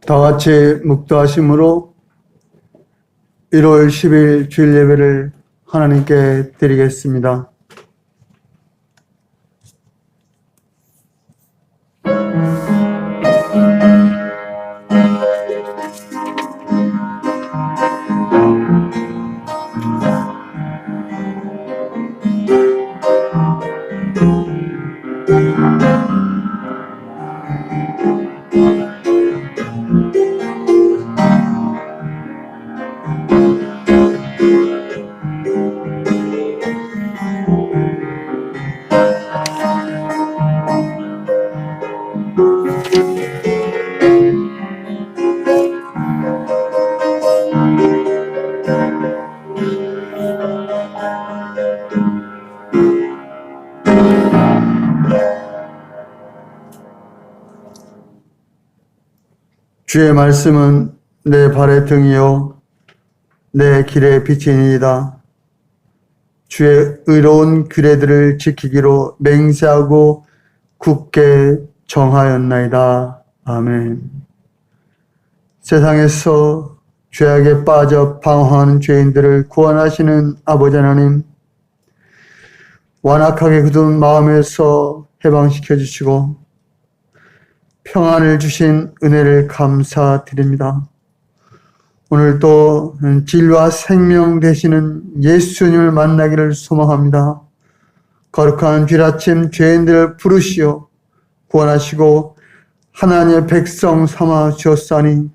다 같이 묵도하심으로 1월 10일 주일 예배를 하나님께 드리겠습니다. 주의 말씀은 내 발의 등이요 내 길의 빛이니이다. 주의 의로운 규례들을 지키기로 맹세하고 굳게 정하였나이다. 아멘. 세상에서 죄악에 빠져 방황하는 죄인들을 구원하시는 아버지 하나님, 완악하게 굳은 마음에서 해방시켜 주시고 평안을 주신 은혜를 감사드립니다. 오늘도 진리와 생명 되시는 예수님을 만나기를 소망합니다. 거룩한 주일 아침 죄인들을 부르시어 구원하시고 하나님의 백성 삼아 주었사니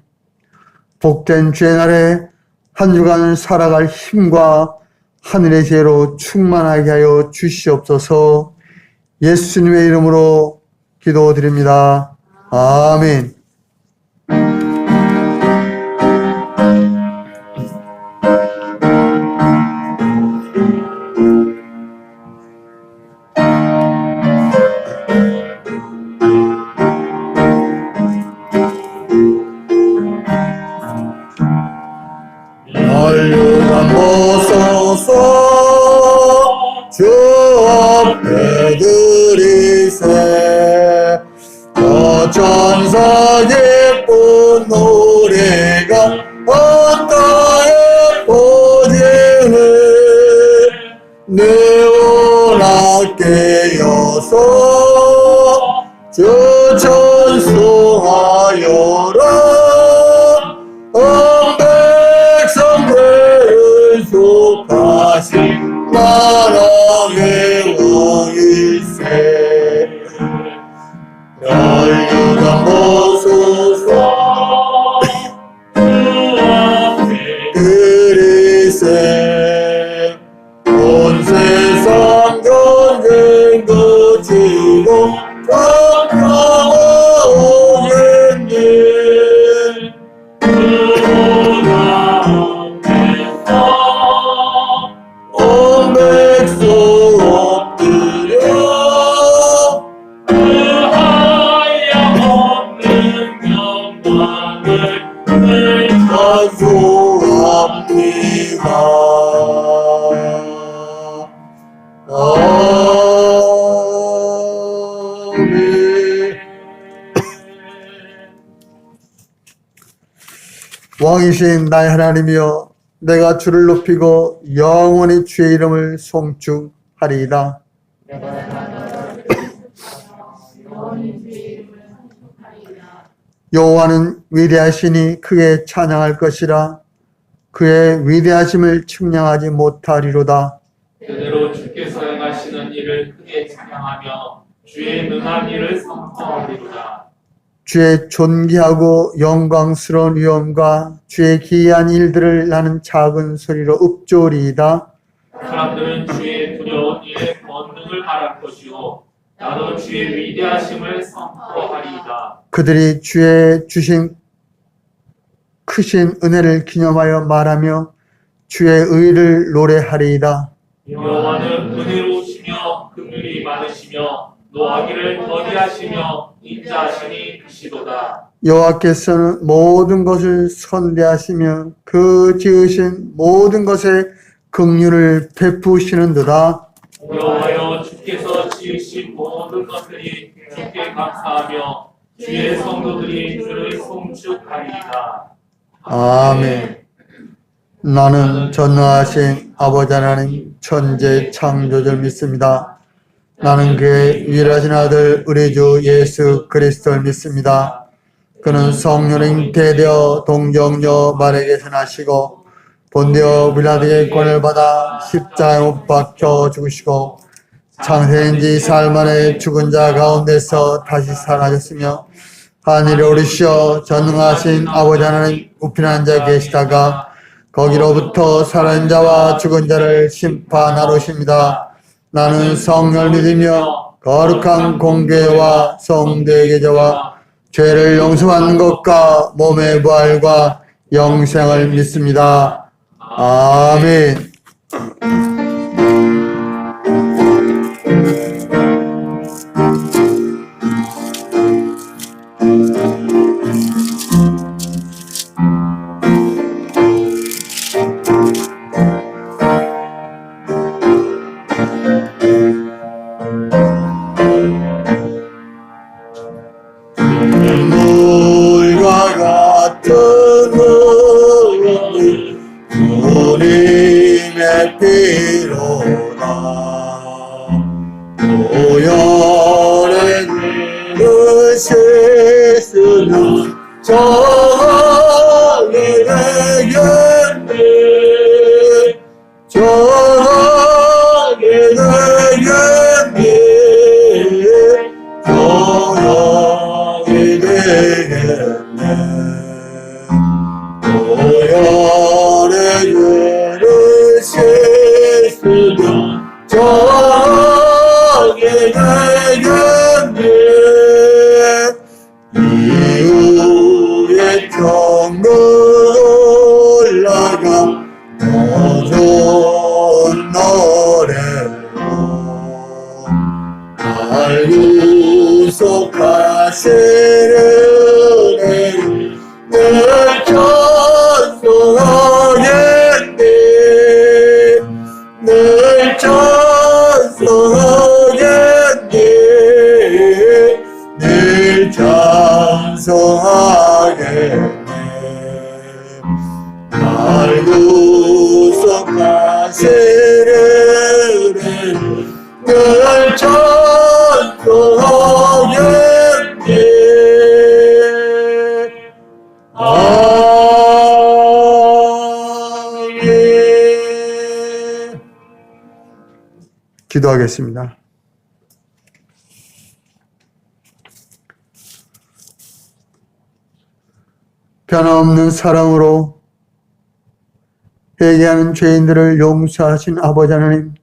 복된 주의 날에 한 주간을 살아갈 힘과 하늘의 지혜로 충만하게 하여 주시옵소서. 예수님의 이름으로 기도드립니다. 아멘. 얼류가 모서서 주 앞에 들이세 천사 예쁜 노래가 바다에 퍼지네 내 원하게 여서 주 찬송하여라 백성들을 속하신 나라의 왕일세 열류가 모서서 그리세 온 세상 전쟁 거치고 평화오겠니 온 백성 엎드려 찬송합니다. 아멘. 왕이신 나의 하나님이여, 내가 주를 높이고 영원히 주의 이름을 송축하리이다. 여호와는 위대하시니 크게 찬양할 것이라. 그의 위대하심을 측량하지 못하리로다. 그대로 주께서 행하시는 일을 크게 찬양하며 주의 능한 일을 선포하리로다. 주의 존귀하고 영광스러운 위엄과 주의 기이한 일들을 나는 작은 소리로 읊조리이다. 사람들은 주의 두려운 일에 권능을 말할 것이요 나도 주의 위대하심을 선포하리이다. 그들이 주의 주신 크신 은혜를 기념하여 말하며 주의 의를 노래하리이다. 여호와는 은혜로우시며 긍휼이 많으시며 노하기를 더디하시며 인자하시니 크시도다. 여호와께서는 모든 것을 선대하시며 그 지으신 모든 것에 긍휼을 베푸시는도다. 여호와여 주께서 지으신 모든 모든 것들이 주께 감사하며 주의 성도들이 주를 송축하리이다. 아멘. 나는 전능하신 아버지 하나님 천재 창조주를 믿습니다. 나는 그의 유일하신 아들 우리 주 예수 그리스도를 믿습니다. 그는 성령의 대되어 동정녀 마리아에게서 나시고 본디오 빌라도의 권을 받아 십자가에 못 박혀 죽으시고 창세된 지 사흘 만에 죽은 자 가운데서 다시 살아나셨으며 하늘에 오르시어 전능하신 아버지 하나님 우편한 자 계시다가 거기로부터 살아있는 자와 죽은 자를 심판하러 오십니다. 나는 성령을 믿으며 거룩한 공교회와 성도의 계좌와 죄를 용서받는 것과 몸의 부활과 영생을 믿습니다. 아멘. 물과 같은 의를 주님의 피로다. 오열의 그 실수는 정하게 되겠네. 정하게 되겠네. 정하게 되겠네. 오열의 죄를 실수는 정하게 되겠네. 이후에 천국으로 올라가 더 좋은 노래로 날 구속하시는 늘 찬송하겠네. 늘 찬송하겠네. 늘 찬송하겠네. 날 구속하시는 늘 찬송하겠네. 아멘. 기도하겠습니다. 변함없는 사랑으로 회개하는 죄인들을 용서하신 아버지 하나님,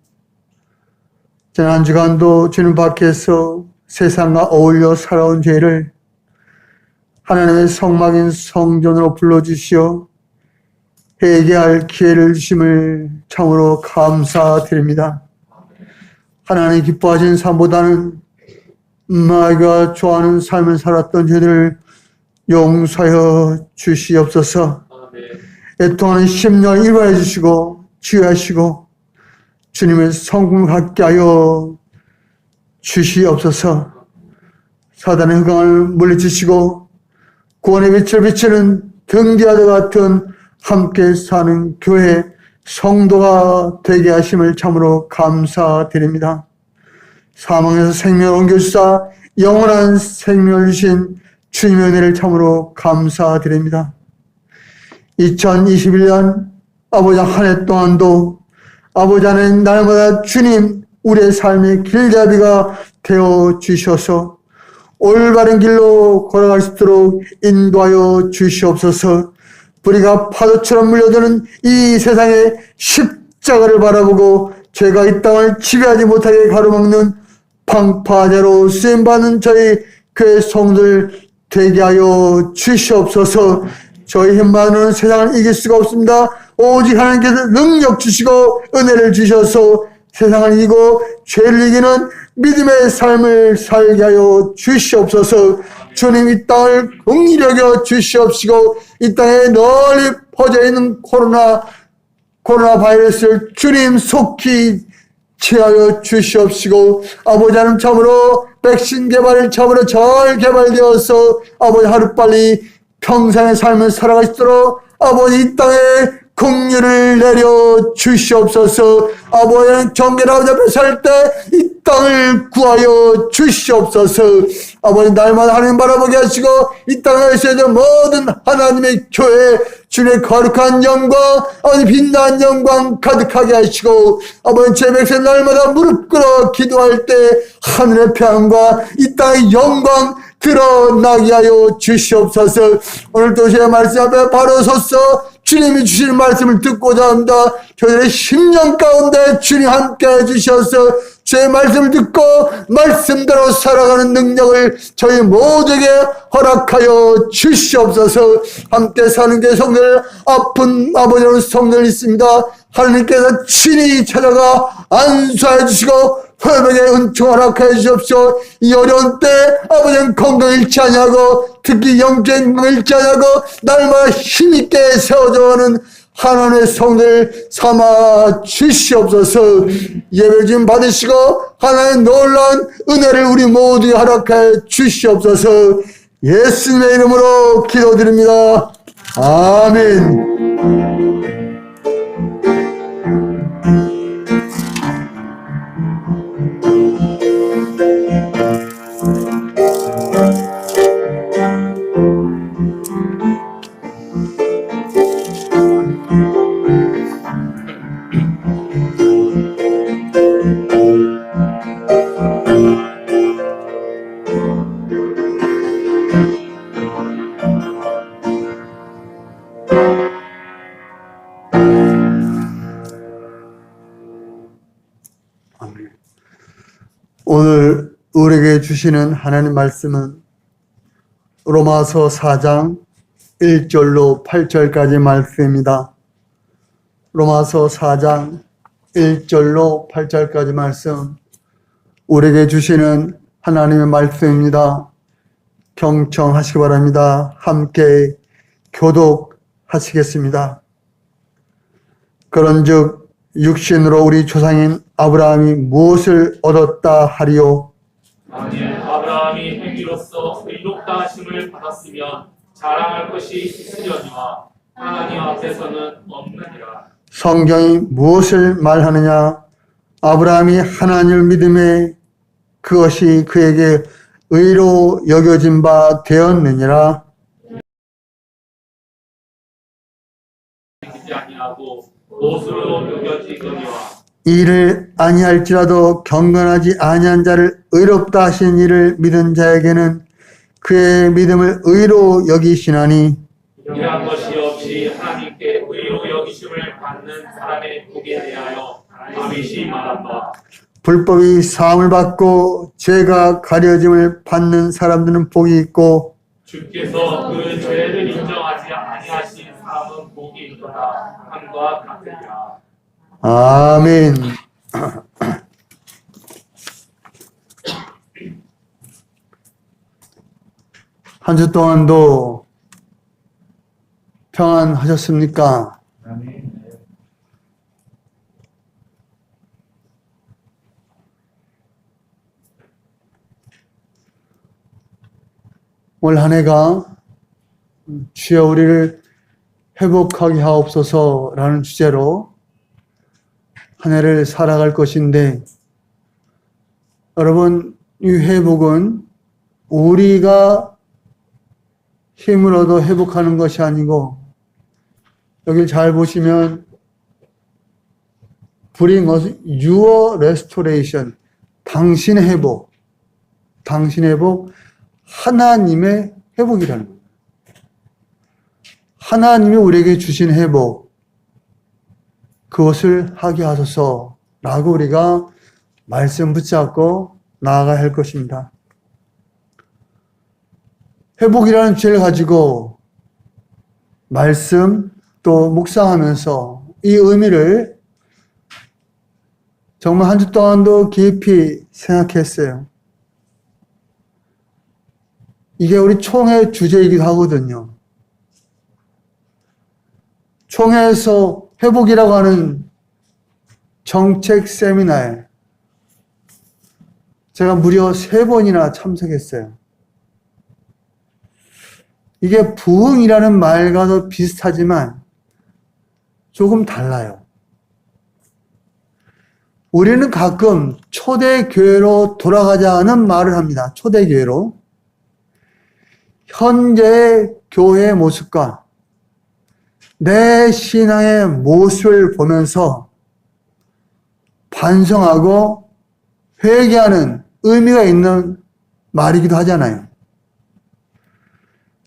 지난 한 주간도 주님 밖에서 세상과 어울려 살아온 죄를 하나님의 성막인 성전으로 불러주시어 회개할 기회를 주심을 참으로 감사드립니다. 하나님 기뻐하시는 삶보다는 마귀가 좋아하는 삶을 살았던 죄들을 용서하여 주시옵소서. 애통하는 심령을 이루어 주시고 치유하시고 주님의 성품을 갖게 하여 주시옵소서. 사단의 흑암을 물리치시고 구원의 빛을 비치는 등대와도 같은 함께 사는 교회 성도가 되게 하심을 참으로 감사드립니다. 사망에서 생명을 옮겨주사 영원한 생명을 주신 주님의 은혜를 참으로 감사드립니다. 2021년 아버지 한 해 동안도 아버지 하나님 날마다 주님 우리의 삶의 길잡이가 되어 주셔서 올바른 길로 걸어갈 수 있도록 인도하여 주시옵소서. 뿌리가 파도처럼 물려드는 이 세상의 십자가를 바라보고 죄가 이 땅을 지배하지 못하게 가로막는 방파제로 쓰임받는 저희 교회 성도들 되게 하여 주시옵소서. 저희 힘만으로는 세상을 이길 수가 없습니다. 오직 하나님께서 능력 주시고 은혜를 주셔서 세상을 이기고 죄를 이기는 믿음의 삶을 살게 하여 주시옵소서. 주님 이 땅을 긍휼히 여겨 주시옵시고 이 땅에 널리 퍼져 있는 코로나 바이러스를 주님 속히 취하여 주시옵시고, 아버지 하나님 참으로 백신 개발을 참으로 잘 개발되어서 아버지 하루빨리 평생의 삶을 살아갈 수 있도록 아버지 이 땅에 긍휼을 내려 주시옵소서. 아버지는 정결 아버지 앞에 살 때 이 땅을 구하여 주시옵소서. 아버지 날마다 하나님 바라보게 하시고 이 땅에서 있는 모든 하나님의 교회 주님의 거룩한 영광 아버지 빛난 영광 가득하게 하시고 아버지 제 백성 날마다 무릎 꿇어 기도할 때 하늘의 평안과 이 땅의 영광 드러나게 하여 주시옵소서. 오늘도 제 말씀 앞에 바로 서서 주님이 주시는 말씀을 듣고자 합니다. 저희들의 심령 가운데 주님 함께 해주셔서 제 말씀을 듣고 말씀대로 살아가는 능력을 저희 모두에게 허락하여 주시옵소서. 함께 사는 게 성들 아픈 아버지는 성들 있습니다. 하나님께서 친히 찾아가 안수해 주시고 회복의 은총 허락해 주십시오. 이 어려운 때 아버지는 건강 잃지 아니하고 특히 영적인 건강 잃지 아니하고 날마다 힘있게 세워져가는 하나님의 성들 삼아 주시옵소서. 예배 좀 받으시고 하나님의 놀라운 은혜를 우리 모두에 허락해 주시옵소서. 예수님의 이름으로 기도드립니다. 아멘. 오늘 우리에게 주시는 하나님 말씀은 로마서 4장 1절로 8절까지 말씀입니다. 로마서 4장 1절로 8절까지 말씀 우리에게 주시는 하나님의 말씀입니다. 경청하시기 바랍니다. 함께 교독하시겠습니다. 그런즉 육신으로 우리 조상인 아브라함이 무엇을 얻었다 하리요? 만일 아브라함이 행위로서 의롭다 하심을 받았으면 자랑할 것이 있으려니와 하나님 앞에서는 없느니라. 성경이 무엇을 말하느냐? 아브라함이 하나님을 믿음에 그것이 그에게 의로 여겨진 바 되었느니라. 믿지 아니하고 못으로 여겨지거니와 이를 아니할지라도 경건하지 아니한 자를 의롭다 하신 이를 믿은 자에게는 그의 믿음을 의로 여기시나니 이러한 것이 없이 하나님께 의로 여기심을 받는 사람의 복에 대하여 다윗이 말한 바 불법이 사함을 받고 죄가 가려짐을 받는 사람들은 복이 있고 주께서 그 죄를 인정하지 아니하신 사람은 복이 있도다 함과 같으리라. 아멘. 한 주 동안도 평안하셨습니까? 올 한 해가 주여 우리를 회복하게 하옵소서라는 주제로 한 해를 살아갈 것인데 여러분 이 회복은 우리가 힘을 얻어 회복하는 것이 아니고 여길 잘 보시면 Bring us your restoration 당신의 회복 하나님의 회복이라는 거예요. 하나님이 우리에게 주신 회복 그것을 하게 하소서라고 우리가 말씀 붙잡고 나아가야 할 것입니다. 회복이라는 주제를 가지고 말씀 또 묵상하면서 이 의미를 정말 한 주 동안도 깊이 생각했어요. 이게 우리 총회 주제이기도 하거든요. 총회에서 회복이라고 하는 정책 세미나에 제가 무려 3번이나 참석했어요. 이게 부흥이라는 말과도 비슷하지만 조금 달라요. 우리는 가끔 초대교회로 돌아가자는 말을 합니다. 초대교회로. 현재의 교회의 모습과 내 신앙의 모습을 보면서 반성하고 회개하는 의미가 있는 말이기도 하잖아요.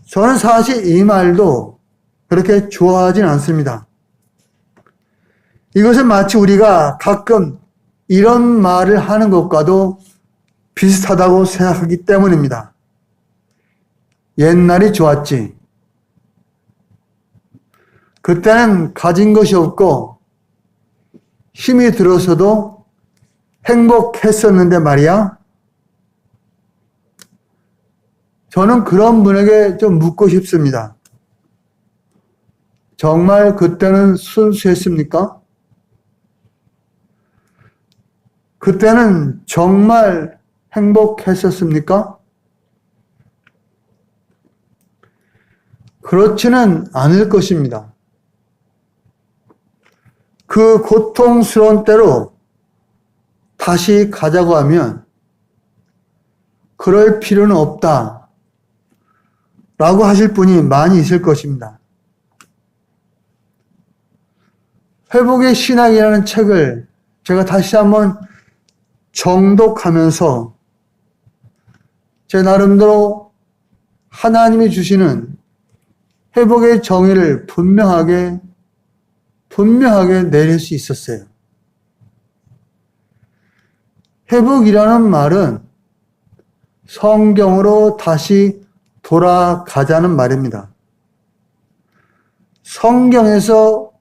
저는 사실 이 말도 그렇게 좋아하진 않습니다. 이것은 마치 우리가 가끔 이런 말을 하는 것과도 비슷하다고 생각하기 때문입니다. 옛날이 좋았지. 그때는 가진 것이 없고 힘이 들어서도 행복했었는데 말이야. 저는 그런 분에게 좀 묻고 싶습니다. 정말 그때는 순수했습니까? 그때는 정말 행복했었습니까? 그렇지는 않을 것입니다. 그 고통스러운 때로 다시 가자고 하면 그럴 필요는 없다 라고 하실 분이 많이 있을 것입니다. 회복의 신학이라는 책을 제가 다시 한번 정독하면서 제 나름대로 하나님이 주시는 회복의 정의를 분명하게 내릴 수 있었어요. 회복이라는 말은 성경으로 다시 돌아가자는 말입니다. 성경에서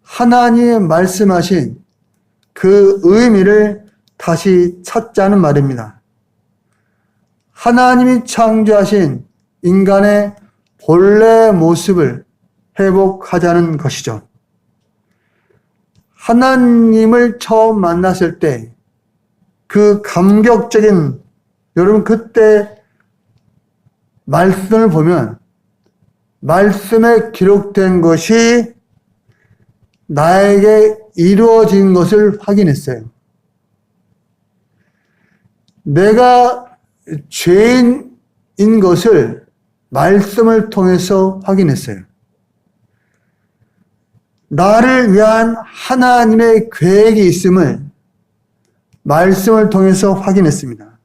하나님이 말씀하신 그 의미를 다시 찾자는 말입니다. 하나님이 창조하신 인간의 본래 모습을 회복하자는 것이죠. 하나님을 처음 만났을 때 그 감격적인, 여러분 그때 말씀을 보면 말씀에 기록된 것이 나에게 이루어진 것을 확인했어요. 내가 죄인인 것을 말씀을 통해서 확인했어요. 나를 위한 하나님의 계획이 있음을 말씀을 통해서 확인했습니다.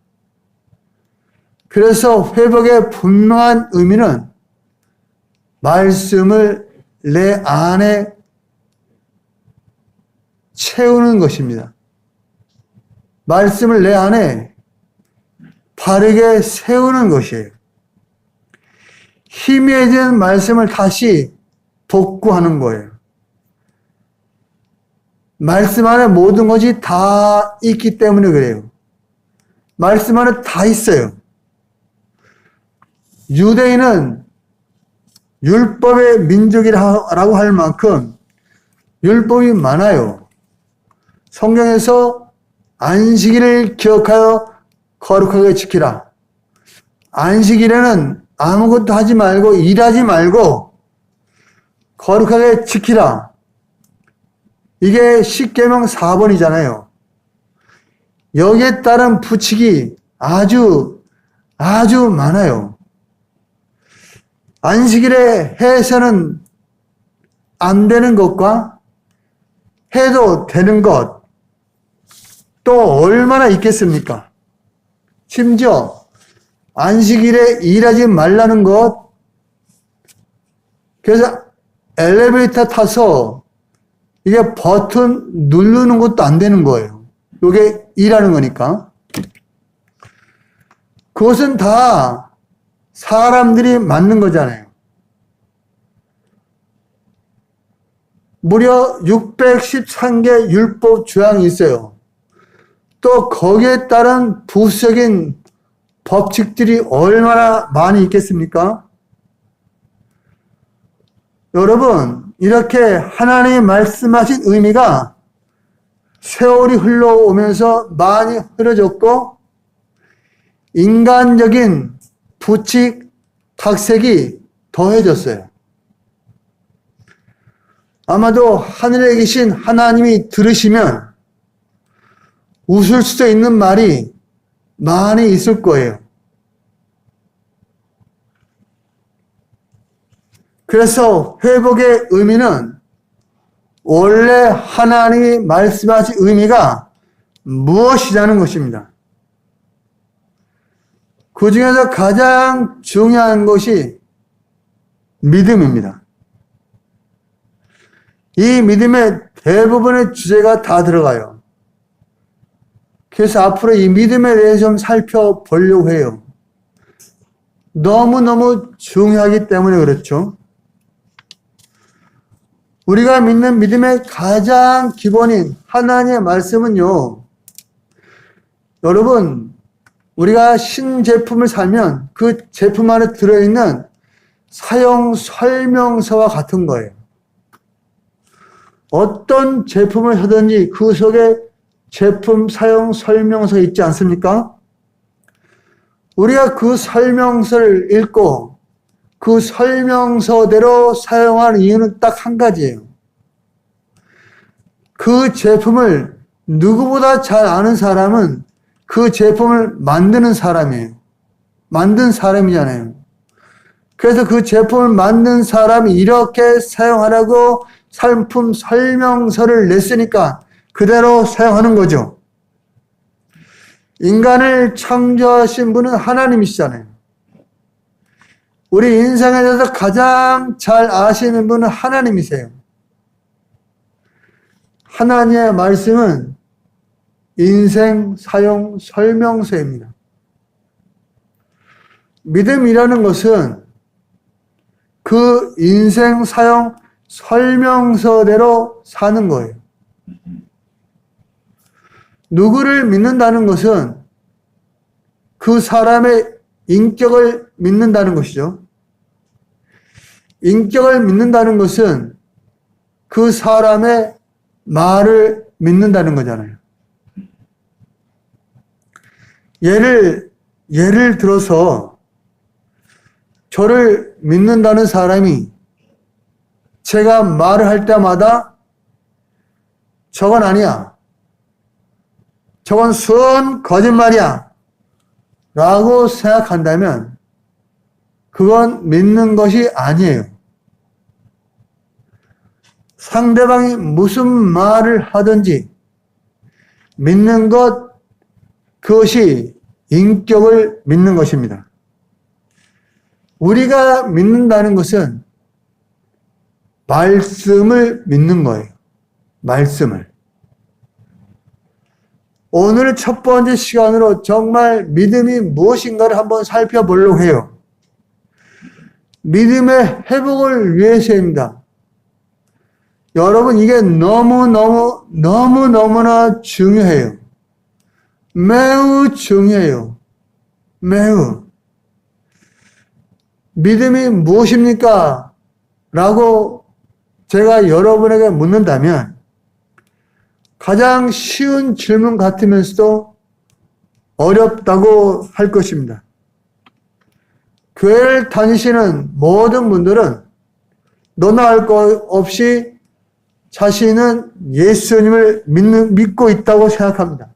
그래서 회복의 분명한 의미는 말씀을 내 안에 채우는 것입니다. 말씀을 내 안에 바르게 세우는 것이에요. 희미해진 말씀을 다시 복구하는 거예요. 말씀 안에 모든 것이 다 있기 때문에 그래요. 말씀 안에 다 있어요. 유대인은 율법의 민족이라고 할 만큼 율법이 많아요. 성경에서 안식일을 기억하여 거룩하게 지키라. 안식일에는 아무것도 하지 말고 일하지 말고 거룩하게 지키라. 이게 십계명 4번이잖아요. 여기에 따른 부칙이 아주 많아요. 안식일에 해서는 안 되는 것과 해도 되는 것 또 얼마나 있겠습니까? 심지어 안식일에 일하지 말라는 것, 그래서 엘리베이터 타서 이게 버튼 누르는 것도 안 되는 거예요. 이게 일하는 거니까. 그것은 다 사람들이 만든 거잖아요. 무려 613개 율법 조항이 있어요. 또 거기에 따른 부수적인 법칙들이 얼마나 많이 있겠습니까? 여러분, 이렇게 하나님이 말씀하신 의미가 세월이 흘러오면서 많이 흐려졌고 인간적인 부칙, 탁색이 더해졌어요. 아마도 하늘에 계신 하나님이 들으시면 웃을 수도 있는 말이 많이 있을 거예요. 그래서 회복의 의미는 원래 하나님이 말씀하신 의미가 무엇이냐는 것입니다. 그 중에서 가장 중요한 것이 믿음입니다. 이 믿음의 대부분의 주제가 다 들어가요. 그래서 앞으로 이 믿음에 대해서 좀 살펴보려고 해요. 너무너무 중요하기 때문에 그렇죠. 우리가 믿는 믿음의 가장 기본인 하나님의 말씀은요, 여러분, 우리가 신제품을 사면 그 제품 안에 들어있는 사용 설명서와 같은 거예요. 어떤 제품을 사든지 그 속에 제품 사용 설명서 있지 않습니까? 우리가 그 설명서를 읽고 그 설명서대로 사용하는 이유는 딱 한 가지예요. 그 제품을 누구보다 잘 아는 사람은 그 제품을 만드는 사람이에요. 만든 사람이잖아요. 그래서 그 제품을 만든 사람이 이렇게 사용하라고 상품 설명서를 냈으니까 그대로 사용하는 거죠. 인간을 창조하신 분은 하나님이시잖아요. 우리 인생에 대해서 가장 잘 아시는 분은 하나님이세요. 하나님의 말씀은 인생 사용 설명서입니다. 믿음이라는 것은 그 인생 사용 설명서대로 사는 거예요. 누구를 믿는다는 것은 그 사람의 인격을 믿는다는 것이죠. 인격을 믿는다는 것은 그 사람의 말을 믿는다는 거잖아요. 예를 들어서 저를 믿는다는 사람이 제가 말을 할 때마다 저건 아니야, 저건 순 거짓말이야 라고 생각한다면 그건 믿는 것이 아니에요. 상대방이 무슨 말을 하든지 믿는 것, 그것이 인격을 믿는 것입니다. 우리가 믿는다는 것은 말씀을 믿는 거예요. 말씀을. 오늘 첫 번째 시간으로 정말 믿음이 무엇인가를 한번 살펴보려고 해요. 믿음의 회복을 위해서입니다. 여러분, 이게 너무너무나 중요해요. 매우 중요해요. 매우. 믿음이 무엇입니까? 라고 제가 여러분에게 묻는다면 가장 쉬운 질문 같으면서도 어렵다고 할 것입니다. 교회를 다니시는 모든 분들은 너나 할 것 없이 자신은 예수님을 믿고 있다고 생각합니다.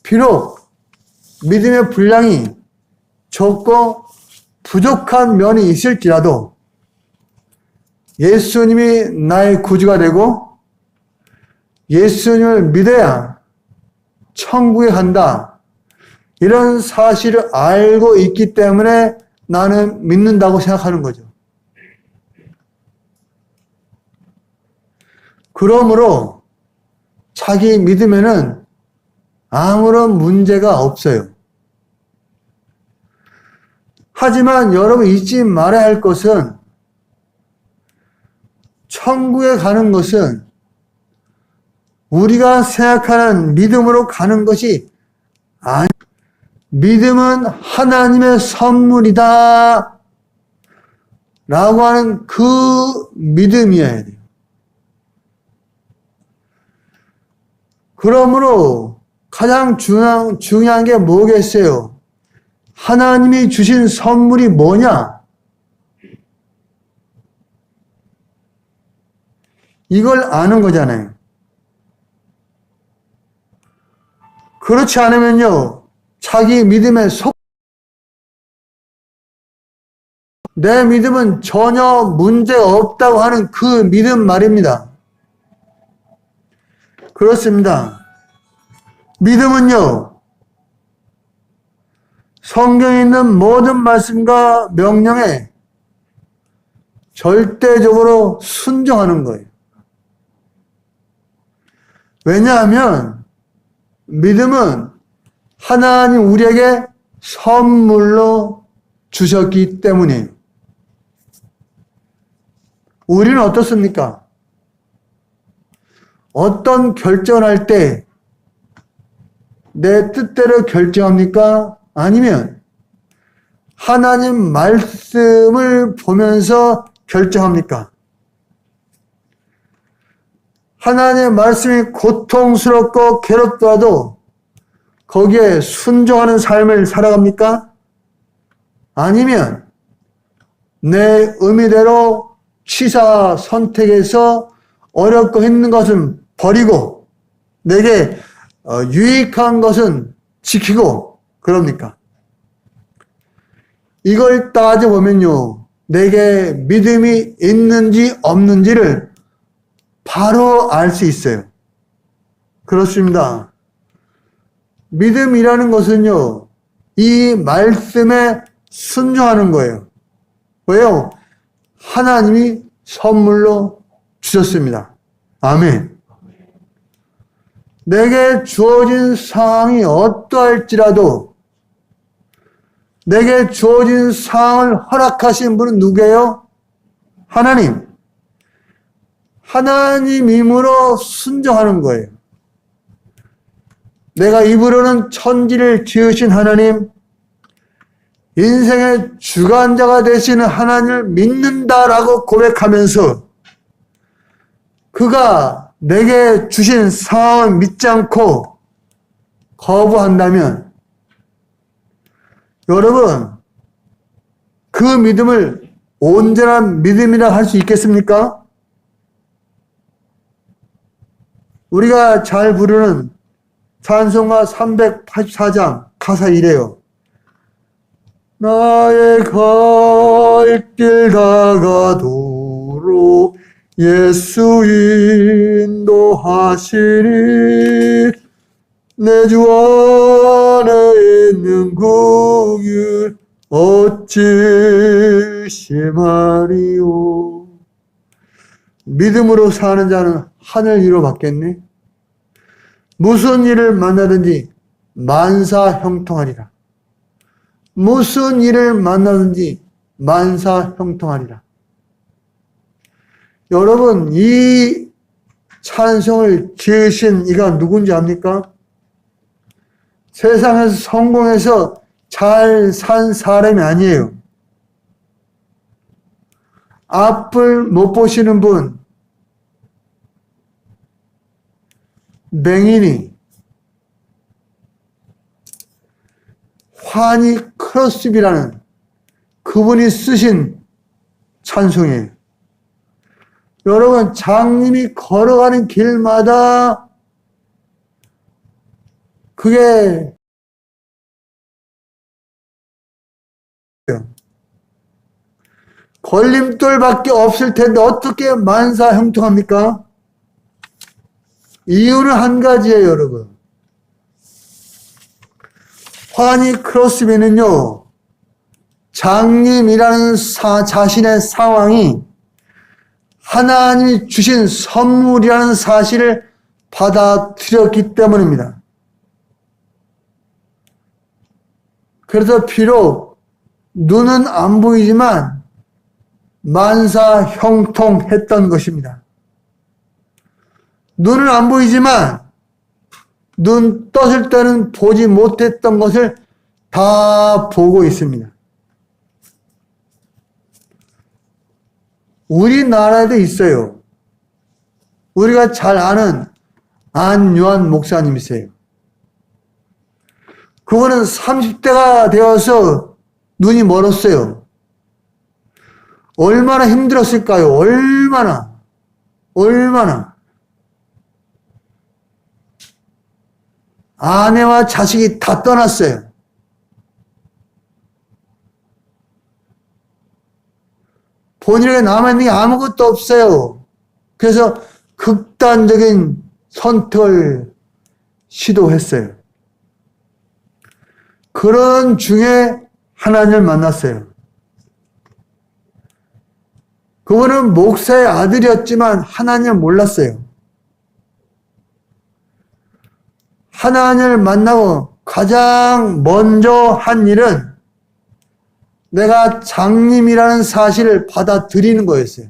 비록 믿음의 분량이 적고 부족한 면이 있을지라도 예수님이 나의 구주가 되고 예수님을 믿어야 천국에 간다, 이런 사실을 알고 있기 때문에 나는 믿는다고 생각하는 거죠. 그러므로 자기 믿음에는 아무런 문제가 없어요. 하지만 여러분 잊지 말아야 할 것은, 천국에 가는 것은 우리가 생각하는 믿음으로 가는 것이 아니, 믿음은 하나님의 선물이다 라고 하는 그 믿음이어야 돼요. 그러므로 가장 중요한 게 뭐겠어요? 하나님이 주신 선물이 뭐냐? 이걸 아는 거잖아요. 그렇지 않으면요, 자기 믿음에 내 믿음은 전혀 문제가 없다고 하는 그 믿음 말입니다. 그렇습니다. 믿음은요, 성경에 있는 모든 말씀과 명령에 절대적으로 순종하는 거예요. 왜냐하면 믿음은 하나님 우리에게 선물로 주셨기 때문이에요. 우리는 어떻습니까? 어떤 결정을 할 때 내 뜻대로 결정합니까? 아니면 하나님 말씀을 보면서 결정합니까? 하나님의 말씀이 고통스럽고 괴롭더라도 거기에 순종하는 삶을 살아갑니까? 아니면 내 의미대로 취사 선택해서 어렵고 힘든 것은 버리고 내게 유익한 것은 지키고 그럽니까? 이걸 따져보면요, 내게 믿음이 있는지 없는지를 바로 알 수 있어요. 그렇습니다. 믿음이라는 것은요, 이 말씀에 순종하는 거예요. 왜요? 하나님이 선물로 주셨습니다. 아멘. 내게 주어진 상황이 어떠할지라도 내게 주어진 상황을 허락하신 분은 누구예요? 하나님. 하나님이므로 순종하는 거예요. 내가 입으로는 천지를 지으신 하나님, 인생의 주관자가 되시는 하나님을 믿는다라고 고백하면서 그가 내게 주신 상황을 믿지 않고 거부한다면 여러분, 그 믿음을 온전한 믿음이라 할 수 있겠습니까? 우리가 잘 부르는 찬송가 384장 가사 이래요. 나의 갈 길 다가도록 예수 인도하시리 내 주 안에 있는 긍휼 어찌 심하리요. 믿음으로 사는 자는 하늘 위로 받겠네. 무슨 일을 만나든지 만사 형통하리라. 무슨 일을 만나든지 만사 형통하리라. 여러분, 이 찬송을 지으신 이가 누군지 압니까? 세상에서 성공해서 잘 산 사람이 아니에요. 앞을 못 보시는 분, 맹인이 환희 크로스비라는 그분이 쓰신 찬송이에요. 여러분, 장님이 걸어가는 길마다 그게 걸림돌밖에 없을 텐데 어떻게 만사 형통합니까? 이유는 한 가지예요, 여러분. 환희 크로스비는요, 장님이라는 자신의 상황이 하나님이 주신 선물이라는 사실을 받아들였기 때문입니다. 그래서 비록 눈은 안 보이지만 만사 형통했던 것입니다. 눈은 안 보이지만 눈 떴을 때는 보지 못했던 것을 다 보고 있습니다. 우리나라에도 있어요. 우리가 잘 아는 안요한 목사님이세요. 그거는 30대가 되어서 눈이 멀었어요. 얼마나 힘들었을까요? 얼마나. 아내와 자식이 다 떠났어요. 본인에게 남아있는 게 아무것도 없어요. 그래서 극단적인 선택을 시도했어요. 그런 중에 하나님을 만났어요. 그분은 목사의 아들이었지만 하나님을 몰랐어요. 하나님을 만나고 가장 먼저 한 일은 내가 장님이라는 사실을 받아들이는 거였어요.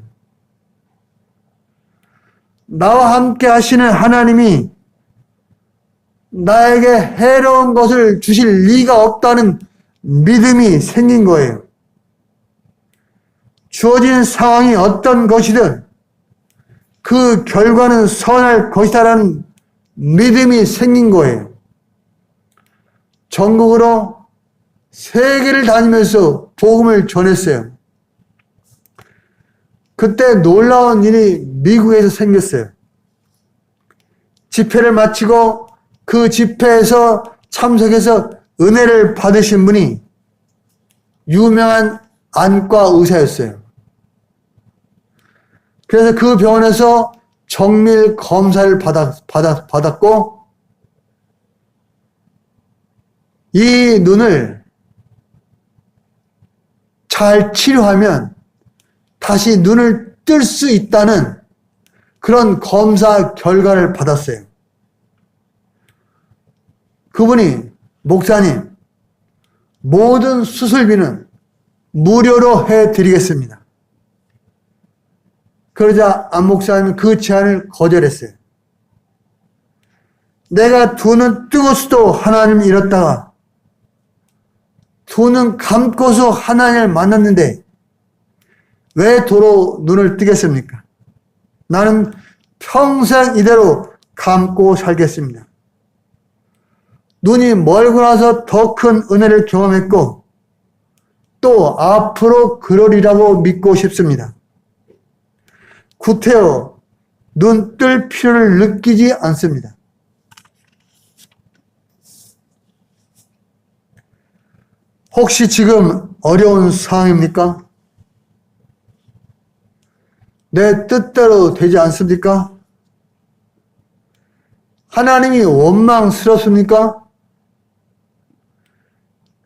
나와 함께 하시는 하나님이 나에게 해로운 것을 주실 리가 없다는 믿음이 생긴 거예요. 주어진 상황이 어떤 것이든 그 결과는 선할 것이다라는 믿음이 생긴 거예요. 전국으로 세계를 다니면서 복음을 전했어요. 그때 놀라운 일이 미국에서 생겼어요. 집회를 마치고 그 집회에서 참석해서 은혜를 받으신 분이 유명한 안과 의사였어요. 그래서 그 병원에서 정밀 검사를 받았고 이 눈을 잘 치료하면 다시 눈을 뜰 수 있다는 그런 검사 결과를 받았어요. 그분이 목사님, 모든 수술비는 무료로 해드리겠습니다. 그러자 안 목사님은 그 제안을 거절했어요. 내가 두 눈 뜨고서도 하나님을 잃었다가 두 눈 감고서 하나님을 만났는데 왜 도로 눈을 뜨겠습니까? 나는 평생 이대로 감고 살겠습니다. 눈이 멀고 나서 더 큰 은혜를 경험했고 또 앞으로 그러리라고 믿고 싶습니다. 구태여 눈 뜰 필요를 느끼지 않습니다. 혹시 지금 어려운 상황입니까? 내 뜻대로 되지 않습니까? 하나님이 원망스럽습니까?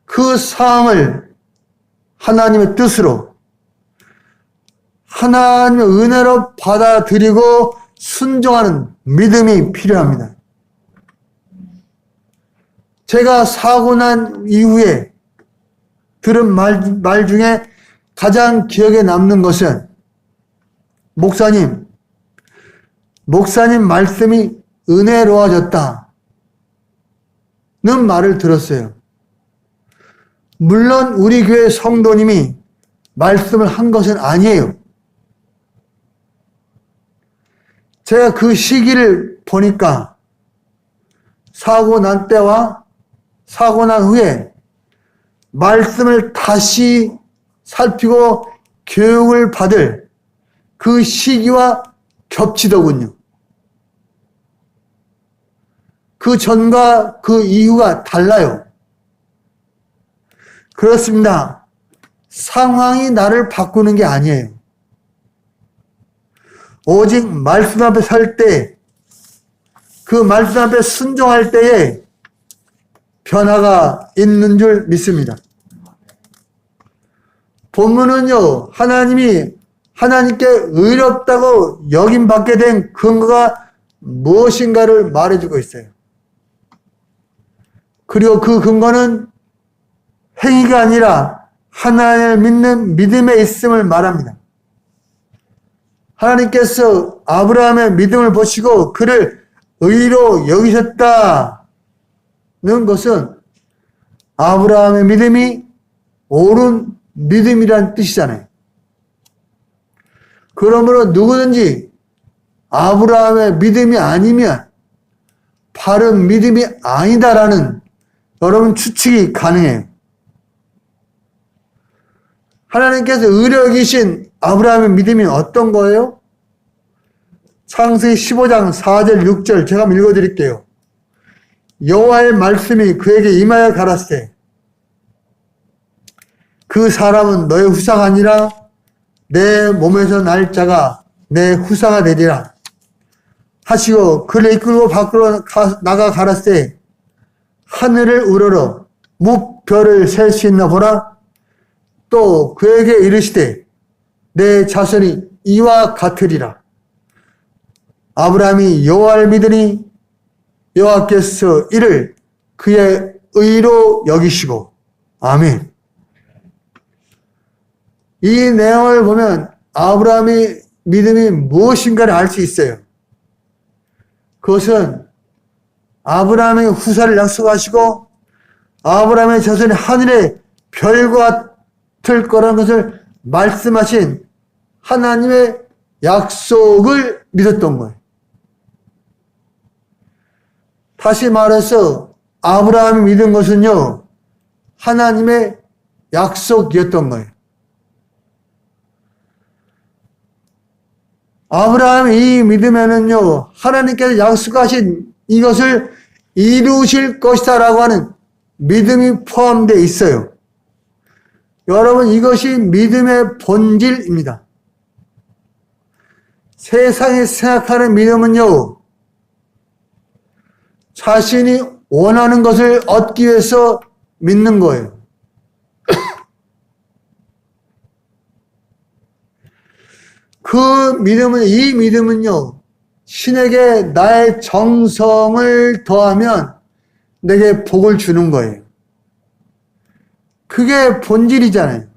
그 상황을 하나님의 뜻으로 하나님의 은혜로 받아들이고 순종하는 믿음이 필요합니다. 제가 사고 난 이후에 들은 말 중에 가장 기억에 남는 것은 목사님 말씀이 은혜로워졌다는 말을 들었어요. 물론 우리 교회 성도님이 말씀을 한 것은 아니에요. 제가 그 시기를 보니까 사고 난 때와 사고 난 후에 말씀을 다시 살피고 교육을 받을 그 시기와 겹치더군요. 그 전과 그 이후가 달라요. 그렇습니다. 상황이 나를 바꾸는 게 아니에요. 오직 말씀 앞에 설 때, 그 말씀 앞에 순종할 때에 변화가 있는 줄 믿습니다. 본문은요, 하나님께 의롭다고 여김받게 된 근거가 무엇인가를 말해주고 있어요. 그리고 그 근거는 행위가 아니라 하나님을 믿는 믿음에 있음을 말합니다. 하나님께서 아브라함의 믿음을 보시고 그를 의로 여기셨다는 것은 아브라함의 믿음이 옳은 믿음이란 뜻이잖아요. 그러므로 누구든지 아브라함의 믿음이 아니면 바른 믿음이 아니다라는 여러분 추측이 가능해요. 하나님께서 의로 여기신 아브라함의 믿음이 어떤 거예요? 창세기 15장 4절 6절 제가 한번 읽어드릴게요. 여호와의 말씀이 그에게 임하여 가라사대 그 사람은 너의 후사가 아니라 내 몸에서 날 자가 내 후사가 되리라 하시고 그를 이끌고 밖으로 나가 가라사대 하늘을 우러러 무별을 셀 수 있나 보라. 또 그에게 이르시되 내 자손이 이와 같으리라. 아브라함이 여호와를 믿으니 여호와께서 이를 그의 의로 여기시고. 아멘. 이 내용을 보면 아브라함의 믿음이 무엇인가를 알 수 있어요. 그것은 아브라함의 후사를 약속하시고 아브라함의 자손이 하늘의 별과 같을 거라는 것을 말씀하신 하나님의 약속을 믿었던 거예요. 다시 말해서 아브라함이 믿은 것은요, 하나님의 약속이었던 거예요. 아브라함이 이 믿음에는요, 하나님께서 약속하신 이것을 이루실 것이다 라고 하는 믿음이 포함되어 있어요. 여러분, 이것이 믿음의 본질입니다. 세상이 생각하는 믿음은요, 자신이 원하는 것을 얻기 위해서 믿는 거예요. 이 믿음은요, 신에게 나의 정성을 더하면 내게 복을 주는 거예요. 그게 본질이잖아요.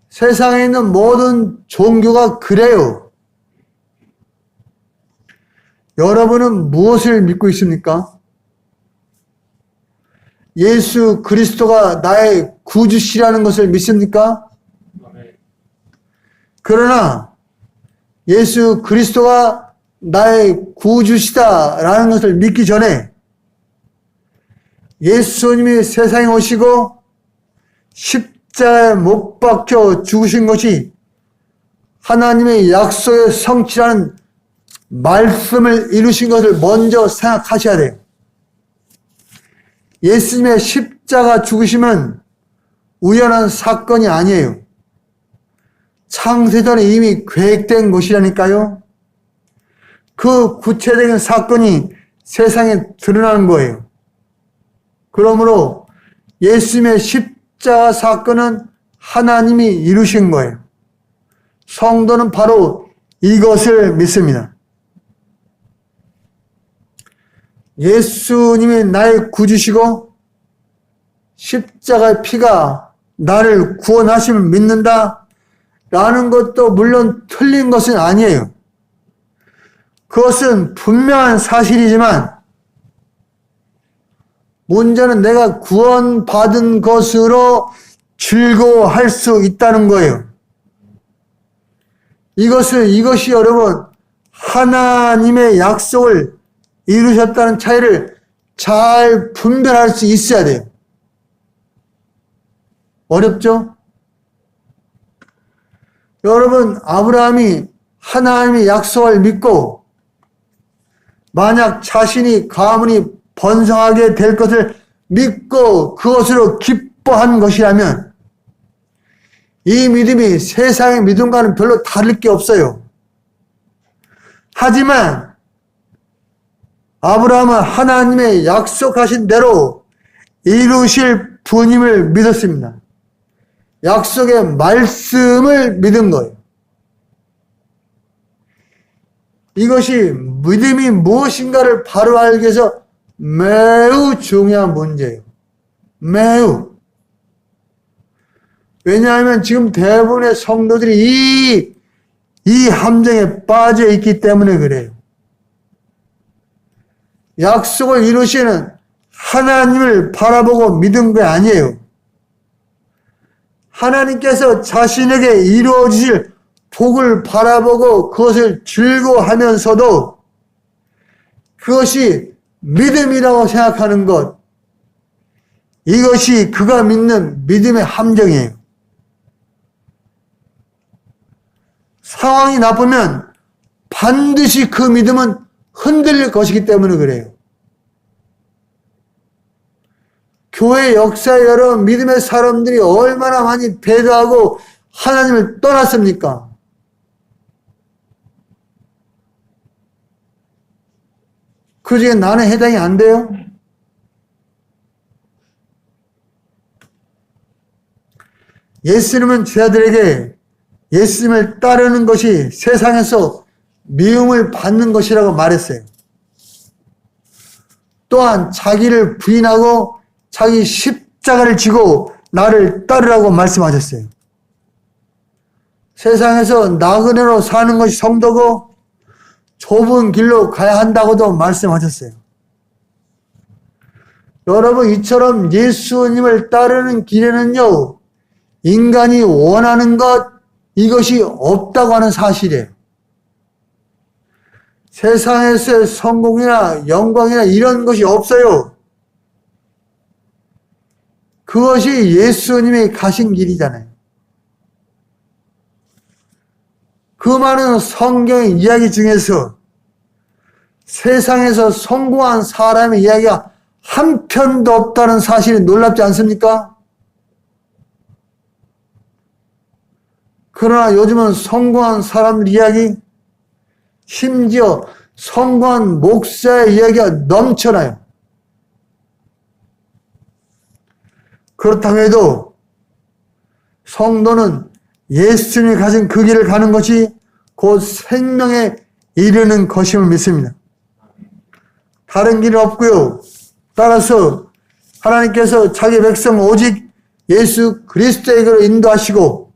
세상에 있는 모든 종교가 그래요. 여러분은 무엇을 믿고 있습니까? 예수 그리스도가 나의 구주시라는 것을 믿습니까? 그러나 예수 그리스도가 나의 구주시다라는 것을 믿기 전에 예수님이 세상에 오시고 십자가에 못 박혀 죽으신 것이 하나님의 약속의 성취라는 말씀을 이루신 것을 먼저 생각하셔야 돼요. 예수님의 십자가 죽으심은 우연한 사건이 아니에요. 창세전에 이미 계획된 것이라니까요. 그 구체적인 사건이 세상에 드러나는 거예요. 그러므로 예수님의 십자가 사건은 하나님이 이루신 거예요. 성도는 바로 이것을 믿습니다. 예수님이 나의 구주시고 십자가의 피가 나를 구원하심을 믿는다 라는 것도 물론 틀린 것은 아니에요. 그것은 분명한 사실이지만 문제는 내가 구원받은 것으로 즐거워할 수 있다는 거예요. 이것이 여러분 하나님의 약속을 이루셨다는 차이를 잘 분별할 수 있어야 돼요. 어렵죠? 여러분, 아브라함이 하나님의 약속을 믿고 만약 자신이 가문이 번성하게 될 것을 믿고 그것으로 기뻐한 것이라면 이 믿음이 세상의 믿음과는 별로 다를 게 없어요. 하지만 아브라함은 하나님의 약속하신 대로 이루실 분임을 믿었습니다. 약속의 말씀을 믿은 거예요. 이것이 믿음이 무엇인가를 바로 알기 위해서 매우 중요한 문제예요. 매우. 왜냐하면 지금 대부분의 성도들이 이 함정에 빠져 있기 때문에 그래요. 약속을 이루시는 하나님을 바라보고 믿은 게 아니에요. 하나님께서 자신에게 이루어 주실 복을 바라보고 그것을 즐거워하면서도 그것이 믿음이라고 생각하는 것, 이것이 그가 믿는 믿음의 함정이에요. 상황이 나쁘면 반드시 그 믿음은 흔들릴 것이기 때문에 그래요. 교회 역사에 여러 믿음의 사람들이 얼마나 많이 배도하고 하나님을 떠났습니까? 그 중에 나는 해당이 안 돼요? 예수님은 제자들에게 예수님을 따르는 것이 세상에서 미움을 받는 것이라고 말했어요. 또한 자기를 부인하고 자기 십자가를 지고 나를 따르라고 말씀하셨어요. 세상에서 나그네로 사는 것이 성도고 좁은 길로 가야 한다고도 말씀하셨어요. 여러분, 이처럼 예수님을 따르는 길에는요, 인간이 원하는 것, 이것이 없다고 하는 사실이에요. 세상에서의 성공이나 영광이나 이런 것이 없어요. 그것이 예수님이 가신 길이잖아요. 그 많은 성경의 이야기 중에서 세상에서 성공한 사람의 이야기가 한 편도 없다는 사실이 놀랍지 않습니까? 그러나 요즘은 성공한 사람들 이야기, 심지어 성공한 목사의 이야기가 넘쳐나요. 그렇다고 해도 성도는 예수님이 가신 그 길을 가는 것이 곧 생명에 이르는 것임을 믿습니다. 다른 길은 없고요. 따라서 하나님께서 자기 백성 오직 예수 그리스도에게로 인도하시고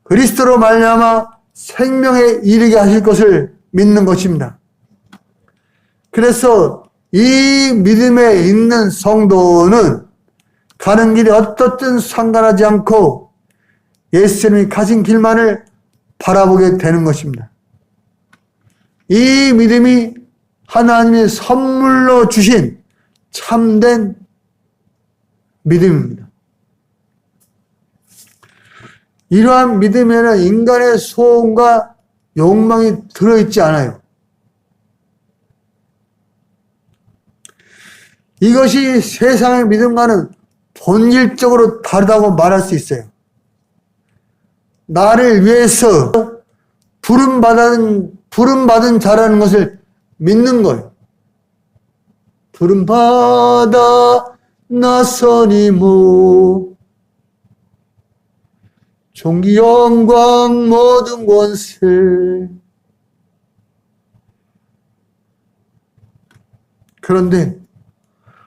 그리스도로 말미암아 생명에 이르게 하실 것을 믿는 것입니다. 그래서 이 믿음에 있는 성도는 가는 길이 어떻든 상관하지 않고 예수님이 가신 길만을 바라보게 되는 것입니다. 이 믿음이 하나님이 선물로 주신 참된 믿음입니다. 이러한 믿음에는 인간의 소원과 욕망이 들어있지 않아요. 이것이 세상의 믿음과는 본질적으로 다르다고 말할 수 있어요. 나를 위해서 부름받은 자라는 것을 믿는 거예요. 부름받아 나서니무 존귀 영광 모든 권세 그런데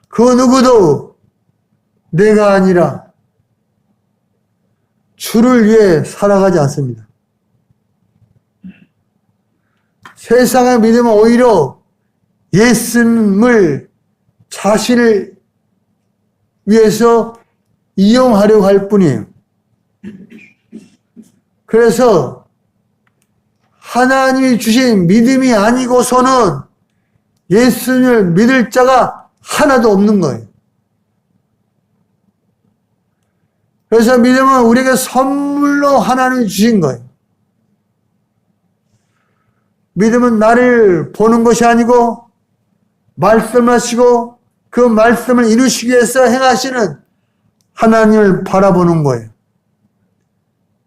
그 누구도 내가 아니라 주를 위해 살아가지 않습니다. 세상의 믿음은 오히려 예수님을 자신을 위해서 이용하려고 할 뿐이에요. 그래서 하나님이 주신 믿음이 아니고서는 예수님을 믿을 자가 하나도 없는 거예요. 그래서 믿음은 우리에게 선물로 하나님이 주신 거예요. 믿음은 나를 보는 것이 아니고 말씀하시고 그 말씀을 이루시기 위해서 행하시는 하나님을 바라보는 거예요.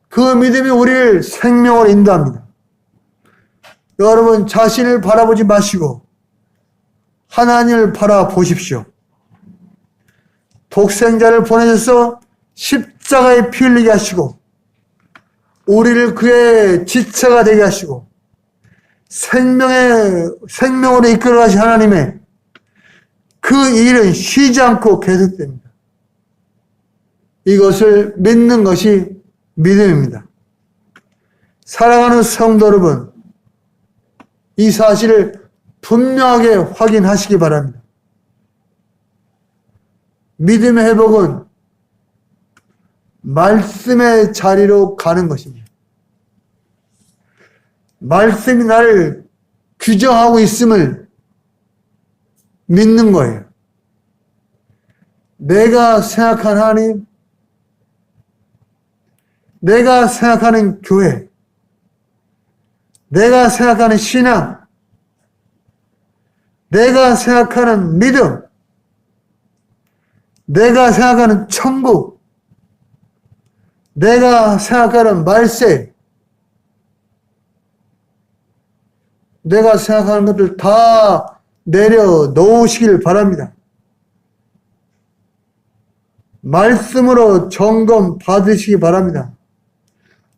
그 믿음이 우리를 생명으로 인도합니다. 여러분 자신을 바라보지 마시고 하나님을 바라보십시오. 독생자를 보내셔서 십자가에 피 흘리게 하시고 우리를 그의 지체가 되게 하시고 생명으로 이끌어 가신 하나님의 그 일은 쉬지 않고 계속됩니다. 이것을 믿는 것이 믿음입니다. 사랑하는 성도 여러분, 이 사실을 분명하게 확인하시기 바랍니다. 믿음의 회복은 말씀의 자리로 가는 것입니다. 말씀이 나를 규정하고 있음을 믿는 거예요. 내가 생각한 하나님, 내가 생각하는 교회, 내가 생각하는 신앙, 내가 생각하는 믿음, 내가 생각하는 천국, 내가 생각하는 말세, 내가 생각하는 것들 다 내려놓으시길 바랍니다. 말씀으로 점검 받으시기 바랍니다.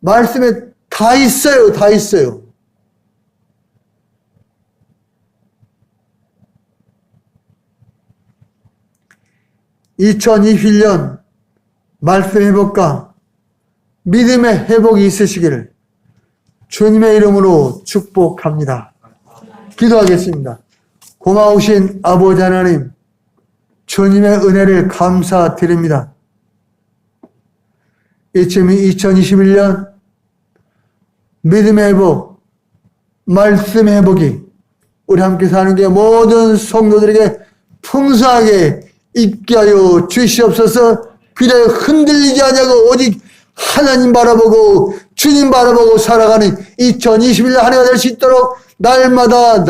말씀에 다 있어요. 다 있어요. (2021년) 말씀 회복과 믿음의 회복이 있으시기를 주님의 이름으로 축복합니다. 기도하겠습니다. 고마우신 아버지 하나님, 주님의 은혜를 감사드립니다. 이쯤이 2021년 믿음의 회복, 말씀의 회복이 우리 함께 사는 게 모든 성도들에게 풍성하게 있게 하여 주시옵소서. 그냥 흔들리지 않냐고 오직 하나님 바라보고 주님 바라보고 살아가는 2021년 한 해가 될 수 있도록 날마다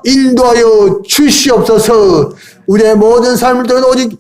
인도하여 주시옵소서. 우리의 모든 삶을 통해 오직